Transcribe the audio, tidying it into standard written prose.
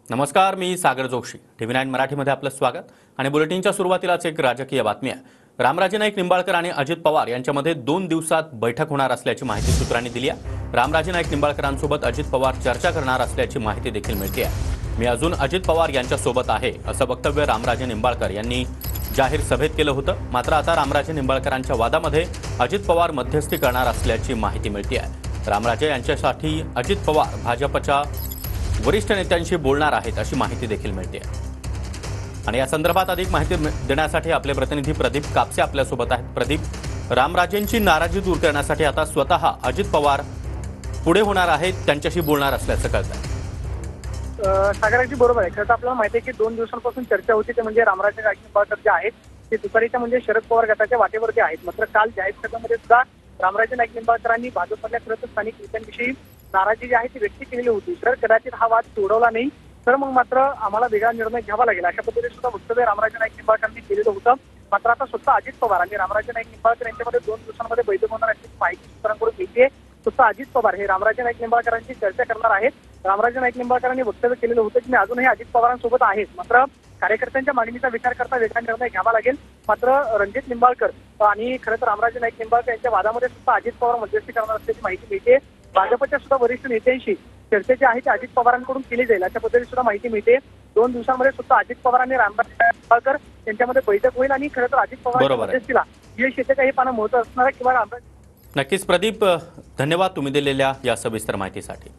नमस्कार, मी सागर जोशी. TV9 मराठीमध्ये आपलं स्वागत. आणि बुलेटिनच्या सुरुवातीलाच एक राजकीय बातमी आहे. रामराजे नाईक निंबाळकर आणि अजित पवार यांच्यामध्ये 2 दिवसात बैठक होणार असल्याची माहिती सूत्रांनी दिली आहे. रामराजे नाईक निंबाळकरांसोबत अजित पवार चर्चा करणार असल्याची माहिती देखील मिळते आहे. मी अजून अजित पवार यांच्यासोबत आहे असं वक्तव्य रामराजे निंबाळकर यांनी जाहीर सभेत केलं होतं. मात्र आता रामराजे निंबाळकरांच्या वादामध्ये अजित पवार मध्यस्थी करणार असल्याची माहिती मिळते आहे. रामराजे यांच्यासाठी अजित पवार भाजपच्या वरिष्ठ नेत्यांशी बोलणार आहेत अशी माहिती देखील मिळते. आणि या संदर्भात अधिक माहिती देण्यासाठी आपले प्रतिनिधी प्रदीप कापसे आपल्यासोबत आहेत. प्रदीप, रामराजेंची नाराजी दूर करण्यासाठी आता स्वतः अजित पवार पुढे होणार आहेत, त्यांच्याशी बोलणार असल्याचं कळतंय. सागराची बरोबर आहे. खरं आपल्याला माहिती आहे की 2 दिवसांपासून चर्चा होती ते म्हणजे रामराजे नाईक निंबाळकर जे आहेत ते तुतारीच्या म्हणजे शरद पवार गटाच्या वाटेवरती आहेत. मात्र काल जाहीर सभेमध्ये सुद्धा रामराजे नाईक निंबाळकरांनी भाजपमधल्या खरं तर स्थानिक नेत्यांविषयी नाराजी जी आहे ती व्यक्त केलेली होती. तर कदाचित हा वाद सोडवला नाही तर मग मात्र आम्हाला वेगळा निर्णय घ्यावा लागेल अशा पद्धतीने सुद्धा वक्तव्य रामराजे नाईक निंबाळकरांनी केलेलं होतं. मात्र आता स्वतः अजित पवार आणि रामराजे नाईक निंबाळकर यांच्यामध्ये 2 दिवसांमध्ये बैठक होणार असल्याची माहिती सूत्रांकडून मिळते. स्वतः अजित पवार हे रामराजे नाईक निंबाळकरांची चर्चा करणार आहेत. रामराजे नाईक निंबाळकरांनी वक्तव्य केलेलं होतं की मी अजूनही अजित पवारांसोबत आहे, मात्र कार्यकर्त्यांच्या मागणीचा विचार करता वेगळा निर्णय घ्यावा लागेल. मात्र रणजित निंबाळकर आणि खरं तर रामराजे नाईक निंबाळकर यांच्या वादामध्ये सुद्धा अजित पवार मध्यस्थी करणार असल्याची माहिती मिळते. भाजपच्या सुद्धा वरिष्ठ नेत्यांशी चर्चा जी आहे ती अजित पवारांकडून केली जाईल अशा पद्धतीने सुद्धा माहिती मिळते. 2 दिवसांमध्ये सुद्धा अजित पवार आणि रामराजे निंबाळकर यांच्यामध्ये बैठक होईल आणि खरं तर अजित पवार मध्यस्थीला यश येते काही पानं महत्व असणार आहे किंवा रामराजे. नक्कीच प्रदीप, धन्यवाद तुम्ही दिलेल्या या सविस्तर माहितीसाठी.